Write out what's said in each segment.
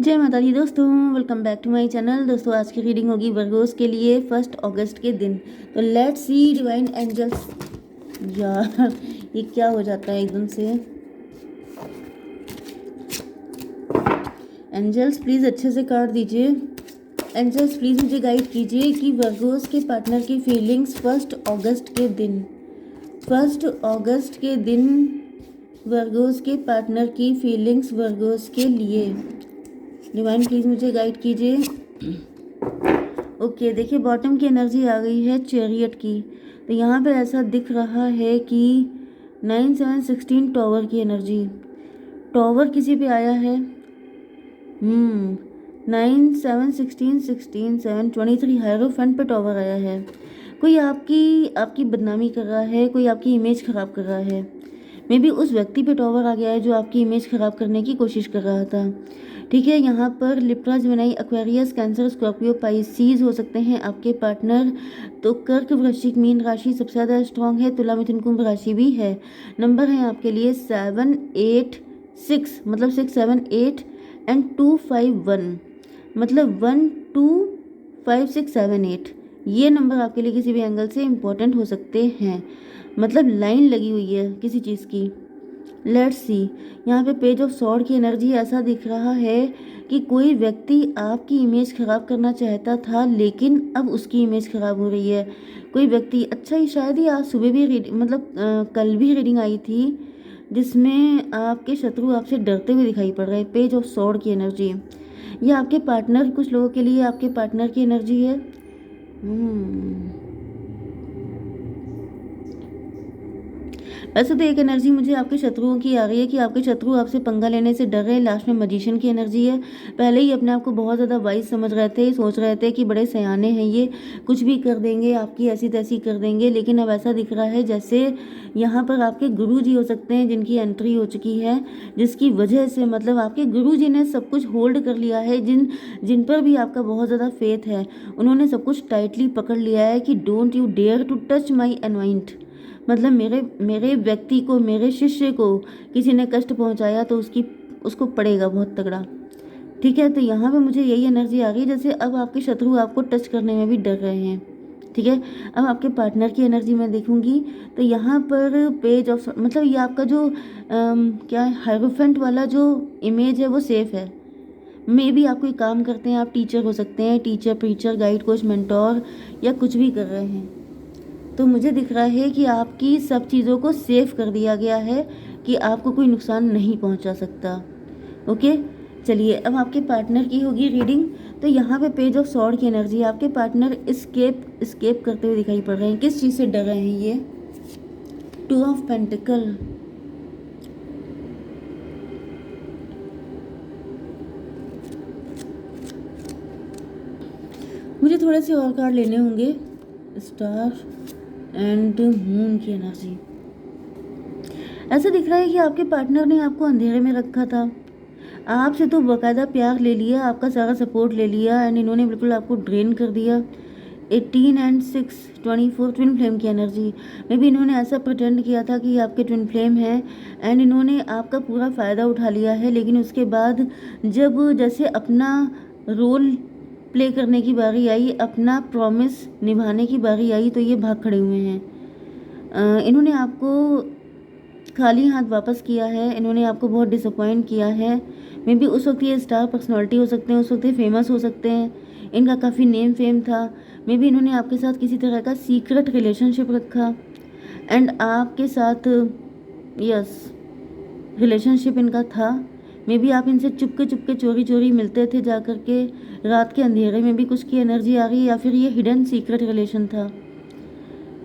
जय माता दी दोस्तों, welcome back to my channel. दोस्तों आज की रीडिंग होगी वर्गोस के लिए 1 अगस्त के दिन। तो लेट्स सी डिवाइन एंजल्स। यार ये क्या हो जाता है एकदम से। एंजल्स प्लीज़ अच्छे से काट दीजिए। एंजल्स प्लीज़ मुझे गाइड कीजिए कि वर्गोस के पार्टनर की फीलिंग्स 1 अगस्त के दिन 1 अगस्त के दिन वर्गोस के पार्टनर की फीलिंग्स वर्गोस के लिए। डिवाइन प्लीज़ मुझे गाइड कीजिए। ओके देखिए बॉटम की एनर्जी आ गई है चैरियट की। तो यहाँ पे ऐसा दिख रहा है कि 9 7 16 टॉवर की एनर्जी। टॉवर किसी पे आया है। 9 7 16 16 7 23 हायरोफेंट पे टॉवर आया है। कोई आपकी बदनामी कर रहा है, कोई आपकी इमेज ख़राब कर रहा है। मे बी उस व्यक्ति पे टॉवर आ गया है जो आपकी इमेज ख़राब करने की कोशिश कर रहा था। ठीक है, यहाँ पर Libra, Gemini, Aquarius, cancer, Scorpio, Pisces हो सकते हैं आपके पार्टनर। तो कर्क, वृश्चिक, मीन राशि सबसे ज़्यादा स्ट्रांग है। तुला, मिथुन, कुंभ राशि भी है। नंबर है आपके लिए 7 8 6, मतलब 6 7 8 एंड 2 5 1, मतलब 1 2 5 6 7 8। ये नंबर आपके लिए किसी भी एंगल से इम्पोर्टेंट हो सकते हैं। मतलब लाइन लगी हुई है किसी चीज़ की। लेट्स सी, यहाँ पे पेज ऑफ सॉर्ड की एनर्जी ऐसा दिख रहा है कि कोई व्यक्ति आपकी इमेज ख़राब करना चाहता था लेकिन अब उसकी इमेज ख़राब हो रही है। कोई व्यक्ति, अच्छा ही शायद ही आज सुबह भी कल भी रीडिंग आई थी जिसमें आपके शत्रु आपसे डरते हुए दिखाई पड़ रहे हैं। पेज ऑफ सॉर्ड की एनर्जी, ये आपके पार्टनर, कुछ लोगों के लिए आपके पार्टनर की एनर्जी है। वैसे तो एक एनर्जी मुझे आपके शत्रुओं की आ रही है कि आपके शत्रु आपसे पंगा लेने से डर रहे हैं। लास्ट में मजिशियन की एनर्जी है। पहले ही अपने आप को बहुत ज़्यादा वाइज समझ रहे थे, सोच रहे थे कि बड़े सयाने हैं ये, कुछ भी कर देंगे, आपकी ऐसी तैसी कर देंगे। लेकिन अब ऐसा दिख रहा है जैसे यहाँ पर आपके गुरुजी हो सकते हैं जिनकी एंट्री हो चुकी है, जिसकी वजह से मतलब आपके गुरुजी ने सब कुछ होल्ड कर लिया है। जिन पर भी आपका बहुत ज़्यादा फेथ है उन्होंने सब कुछ टाइटली पकड़ लिया है कि don't you dare to touch my anointed. मतलब मेरे व्यक्ति को, मेरे शिष्य को किसी ने कष्ट पहुंचाया तो उसको पड़ेगा बहुत तगड़ा। ठीक है, तो यहाँ पे मुझे यही एनर्जी आ गई जैसे अब आपके शत्रु आपको टच करने में भी डर रहे हैं। ठीक है, अब आपके पार्टनर की एनर्जी मैं देखूंगी तो यहाँ पर पेज ऑफ, मतलब ये आपका जो क्या है, हायरोफेंट वाला जो इमेज है वो सेफ है। मे भी आप कोई काम करते हैं, आप टीचर हो सकते हैं, teacher, preacher, guide, coach, mentor या कुछ भी कर रहे हैं। तो मुझे दिख रहा है कि आपकी सब चीज़ों को सेव कर दिया गया है कि आपको कोई नुकसान नहीं पहुंचा सकता। ओके, चलिए अब आपके पार्टनर की होगी रीडिंग। तो यहाँ पे पेज ऑफ सॉर्ड की एनर्जी, आपके पार्टनर स्केप करते हुए दिखाई पड़ रहे हैं। किस चीज़ से डर रहे हैं ये? 2 ऑफ पेंटिकल, मुझे थोड़े से और कार्ड लेने होंगे। स्टार एंड मून की एनर्जी, ऐसा दिख रहा है कि आपके पार्टनर ने आपको अंधेरे में रखा था। आपसे तो बाकायदा प्यार ले लिया, आपका सारा सपोर्ट ले लिया एंड इन्होंने बिल्कुल आपको ड्रेन कर दिया। 18 एंड 6 24 ट्विन फ्लेम की एनर्जी, मे बी इन्होंने ऐसा प्रटेंड किया था कि आपके ट्विन फ्लेम हैं एंड इन्होंने आपका पूरा फ़ायदा उठा लिया है। लेकिन उसके बाद जब जैसे अपना रोल प्ले करने की बारी आई, अपना प्रॉमिस निभाने की बारी आई तो ये भाग खड़े हुए हैं। इन्होंने आपको खाली हाथ वापस किया है, इन्होंने आपको बहुत डिसअपॉइंट किया है। मे बी उस वक्त ये स्टार पर्सनालिटी हो सकते हैं, उस वक्त ये फेमस हो सकते हैं, इनका काफ़ी नेम फेम था। मे बी इन्होंने आपके साथ किसी तरह का सीक्रेट रिलेशनशिप रखा एंड आपके साथ यस रिलेशनशिप इनका था। मे बी आप इनसे चुपके चोरी चोरी मिलते थे जा कर के रात के अंधेरे में भी, कुछ की एनर्जी आ रही है, या फिर ये हिडन सीक्रेट रिलेशन था।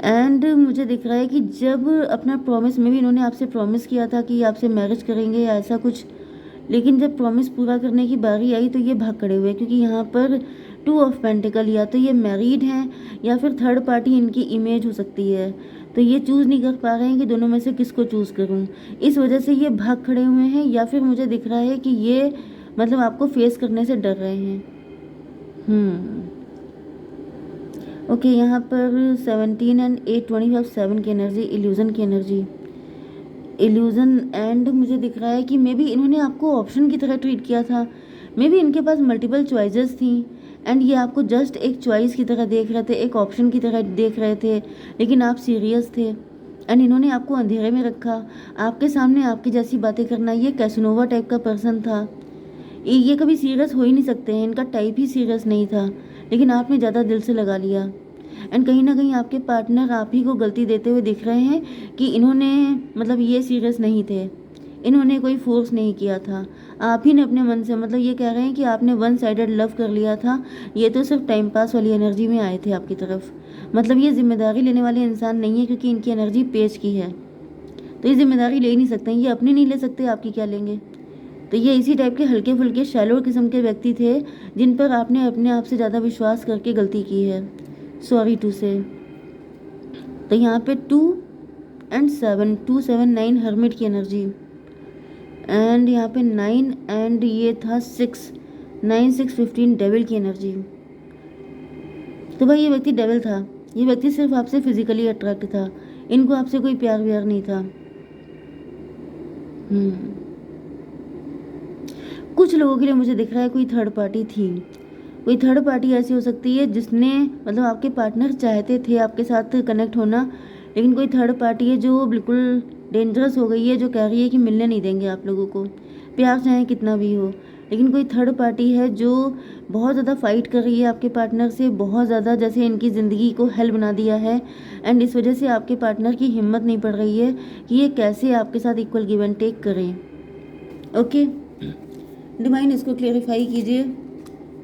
एंड मुझे दिख रहा है कि जब अपना प्रॉमिस में भी इन्होंने आपसे प्रॉमिस किया था कि आपसे मैरिज करेंगे या ऐसा कुछ, लेकिन जब प्रॉमिस पूरा करने की बारी आई तो ये भाग खड़े हुए, क्योंकि यहाँ पर 2 ऑफ पेंटिकल, या तो ये मैरिड हैं या फिर थर्ड पार्टी इनकी इमेज हो सकती है। तो ये चूज़ नहीं कर पा रहे हैं कि दोनों में से किसको चूज़ करूँ, इस वजह से ये भाग खड़े हुए हैं। या फिर मुझे दिख रहा है कि ये मतलब आपको फेस करने से डर रहे हैं। ओके, यहाँ पर 17 एंड 8 25 7 की एनर्जी, इल्यूज़न की एनर्जी, इल्यूज़न एंड मुझे दिख रहा है कि मे बी इन्होंने आपको ऑप्शन की तरह ट्रीट किया था। मे बी इनके पास मल्टीपल चॉइसेस थी एंड ये आपको जस्ट एक चॉइस की तरह देख रहे थे, एक ऑप्शन की तरह देख रहे थे, लेकिन आप सीरियस थे एंड इन्होंने आपको अंधेरे में रखा। आपके सामने आपकी जैसी बातें करना, ये कैसनोवा टाइप का पर्सन था। ये कभी सीरियस हो ही नहीं सकते हैं, इनका टाइप ही सीरियस नहीं था, लेकिन आपने ज़्यादा दिल से लगा लिया। एंड कहीं ना कहीं आपके पार्टनर आप ही को गलती देते हुए दिख रहे हैं कि इन्होंने मतलब ये सीरियस नहीं थे, इन्होंने कोई फोर्स नहीं किया था, आप ही ने अपने मन से मतलब ये कह रहे हैं कि आपने वन साइडेड लव कर लिया था। ये तो सिर्फ टाइम पास वाली एनर्जी में आए थे आपकी तरफ। मतलब ये जिम्मेदारी लेने वाले इंसान नहीं है, क्योंकि इनकी एनर्जी पेज की है, तो ये जिम्मेदारी ले ही नहीं सकते हैं, ये अपनी नहीं ले सकते, आपकी क्या लेंगे। तो ये इसी टाइप के हल्के फुल्के शैलो किस्म के व्यक्ति थे जिन पर आपने अपने आप से ज़्यादा विश्वास करके गलती की है, सॉरी टू से। तो यहाँ पे 2 and 7, 2 7 9 हर्मिट की एनर्जी, एंड यहाँ पे 9 एंड ये था 6, 9 6 15 डेविल की एनर्जी। तो भाई ये व्यक्ति डेविल था, ये व्यक्ति सिर्फ आपसे फिजिकली अट्रैक्ट था, इनको आपसे कोई प्यार व्यार नहीं था। कुछ लोगों के लिए मुझे दिख रहा है कोई थर्ड पार्टी थी, कोई थर्ड पार्टी ऐसी हो सकती है जिसने मतलब आपके पार्टनर चाहते थे आपके साथ कनेक्ट होना, लेकिन कोई थर्ड पार्टी है जो बिल्कुल डेंजरस हो गई है, जो कह रही है कि मिलने नहीं देंगे आप लोगों को, प्यार चाहे कितना भी हो। लेकिन कोई थर्ड पार्टी है जो बहुत ज़्यादा फाइट कर रही है आपके पार्टनर से, बहुत ज़्यादा, जैसे इनकी ज़िंदगी को हेल बना दिया है एंड इस वजह से आपके पार्टनर की हिम्मत नहीं पड़ रही है कि ये कैसे आपके साथ इक्वल गिव एंड टेक करें। ओके डिवाइन, इसको क्लेरिफाई कीजिए।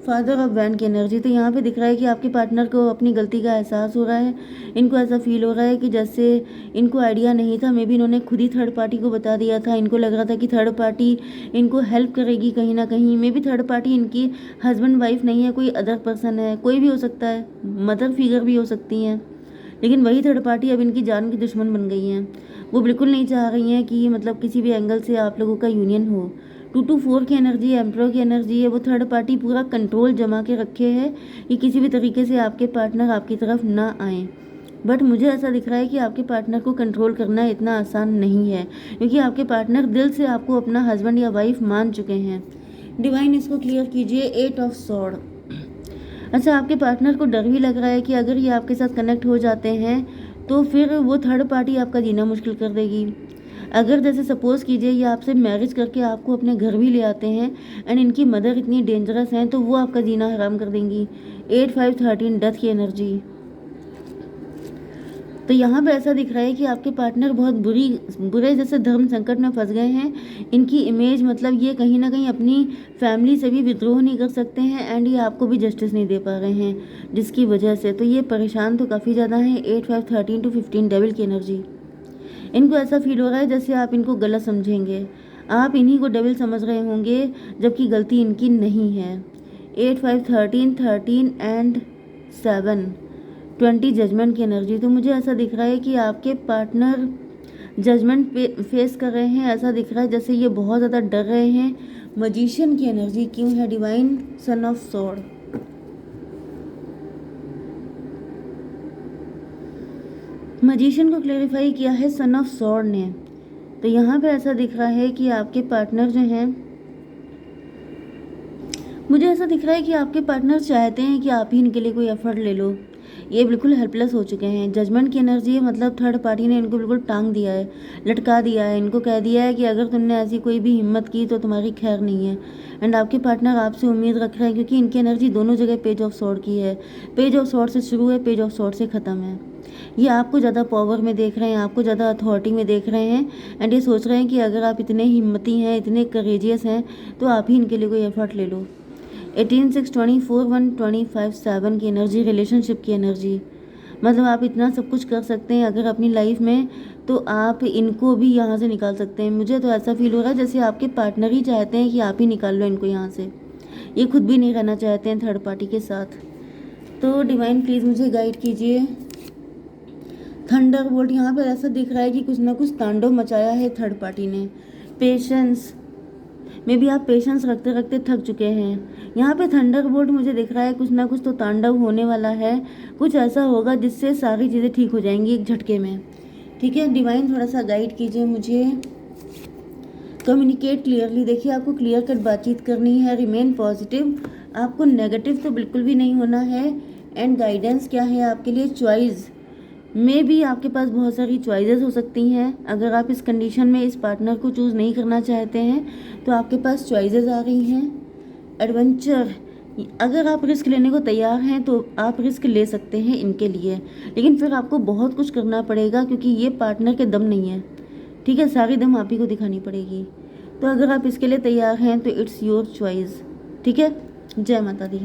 फादर ऑफ वैन की एनर्जी, तो यहाँ पे दिख रहा है कि आपके पार्टनर को अपनी गलती का एहसास हो रहा है, इनको ऐसा फील हो रहा है कि जैसे इनको आइडिया नहीं था, मे बी इन्होंने खुद ही थर्ड पार्टी को बता दिया था, इनको लग रहा था कि थर्ड पार्टी इनको हेल्प करेगी कहीं ना कहीं। मे बी थर्ड पार्टी इनकी हस्बैंड वाइफ नहीं है, कोई अदर पर्सन है, कोई भी हो सकता है, मदर फिगर भी हो सकती हैं, लेकिन वही थर्ड पार्टी अब इनकी जान की दुश्मन बन गई हैं। वो बिल्कुल नहीं चाह रही हैं कि मतलब किसी भी एंगल से आप लोगों का यूनियन हो। 2 to 4 की एनर्जी एम्प्रो की एनर्जी है, वो थर्ड पार्टी पूरा कंट्रोल जमा के रखे है कि किसी भी तरीके से आपके पार्टनर आपकी तरफ ना आए। बट मुझे ऐसा दिख रहा है कि आपके पार्टनर को कंट्रोल करना इतना आसान नहीं है, क्योंकि आपके पार्टनर दिल से आपको अपना हस्बैंड या वाइफ मान चुके हैं। डिवाइन, इसको क्लियर कीजिए। 8 ऑफ सॉर्ड। अच्छा, आपके पार्टनर को डर भी लग रहा है कि अगर ये आपके साथ कनेक्ट हो जाते हैं तो फिर वो थर्ड पार्टी आपका जीना मुश्किल कर देगी। अगर जैसे सपोज़ कीजिए ये आपसे मैरिज करके आपको अपने घर भी ले आते हैं एंड इनकी मदर इतनी डेंजरस हैं तो वो आपका जीना हराम कर देंगी। 8 5 13 डेथ की एनर्जी। तो यहाँ पे ऐसा दिख रहा है कि आपके पार्टनर बहुत बुरे जैसे धर्म संकट में फंस गए हैं। इनकी इमेज मतलब ये कहीं ना कहीं अपनी फैमिली से भी विद्रोह नहीं कर सकते हैं एंड ये आपको भी जस्टिस नहीं दे पा रहे हैं, जिसकी वजह से तो ये परेशान तो काफ़ी ज़्यादा हैं। 8 5 13 to 15 डेविल की एनर्जी। इनको ऐसा फील हो रहा है जैसे आप इनको गलत समझेंगे, आप इन्हीं को डेविल समझ रहे होंगे जबकि गलती इनकी नहीं है। 8 5 13 13 एंड 7 20 जजमेंट की एनर्जी। तो मुझे ऐसा दिख रहा है कि आपके पार्टनर जजमेंट फेस कर रहे हैं, ऐसा दिख रहा है जैसे ये बहुत ज़्यादा डर रहे हैं। मजिशियन की एनर्जी क्यों है divine? Son of sword. Magician को क्लेरिफाई किया है सन ऑफ सॉर्ड ने। तो यहाँ पे ऐसा दिख रहा है कि आपके पार्टनर जो हैं, मुझे ऐसा दिख रहा है कि आपके पार्टनर चाहते हैं कि आप ही इनके लिए कोई एफर्ट ले लो। ये बिल्कुल हेल्पलेस हो चुके हैं। जजमेंट की एनर्जी है, मतलब थर्ड पार्टी ने इनको बिल्कुल टांग दिया है, लटका दिया है, इनको कह दिया है कि अगर तुमने ऐसी कोई भी हिम्मत की तो तुम्हारी खैर नहीं है। एंड आपके पार्टनर आपसे उम्मीद रख रहे हैं क्योंकि इनकी एनर्जी दोनों जगह पेज ऑफ सॉर्ड की है। पेज ऑफ सॉर्ड से शुरू है, पेज ऑफ सॉर्ड से ख़त्म है। ये आपको ज़्यादा पावर में देख रहे हैं, आपको ज़्यादा अथॉरिटी में देख रहे हैं एंड ये सोच रहे हैं कि अगर आप इतने हिम्मती हैं, इतने करेजियस हैं तो आप ही इनके लिए कोई एफर्ट ले लो। 18 6 24 1 25 7 की एनर्जी, रिलेशनशिप की एनर्जी। मतलब आप इतना सब कुछ कर सकते हैं अगर अपनी लाइफ में, तो आप इनको भी यहाँ से निकाल सकते हैं। मुझे तो ऐसा फील हो रहा है जैसे आपके पार्टनर ही चाहते हैं कि आप ही निकाल लो इनको यहाँ से, ये खुद भी नहीं रहना चाहते हैं थर्ड पार्टी के साथ। तो डिवाइन प्लीज़ मुझे गाइड कीजिए। थंडर बोल्ट, यहाँ पर ऐसा दिख रहा है कि कुछ ना कुछ तांडव मचाया है थर्ड पार्टी ने। पेशेंस, मे भी आप पेशेंस रखते रखते थक चुके हैं। यहाँ पे थंडर बोल्ट मुझे दिख रहा है कुछ ना कुछ तो तांडव होने वाला है, कुछ ऐसा होगा जिससे सारी चीज़ें ठीक हो जाएंगी एक झटके में। ठीक है डिवाइन, थोड़ा सा गाइड कीजिए मुझे। कम्युनिकेट क्लियरली, देखिए आपको क्लियर कट बातचीत करनी है। रिमेन पॉजिटिव, आपको नेगेटिव तो बिल्कुल भी नहीं होना है। एंड गाइडेंस क्या है आपके लिए? चॉइस में भी आपके पास बहुत सारी चॉइसेस हो सकती हैं। अगर आप इस कंडीशन में इस पार्टनर को चूज़ नहीं करना चाहते हैं तो आपके पास चॉइसेस आ रही हैं। एडवेंचर, अगर आप रिस्क लेने को तैयार हैं तो आप रिस्क ले सकते हैं इनके लिए, लेकिन फिर आपको बहुत कुछ करना पड़ेगा क्योंकि ये पार्टनर के दम नहीं है, ठीक है, सारी दम आप ही को दिखानी पड़ेगी। तो अगर आप इसके लिए तैयार हैं तो इट्स योर चॉइस, ठीक है। जय माता दी।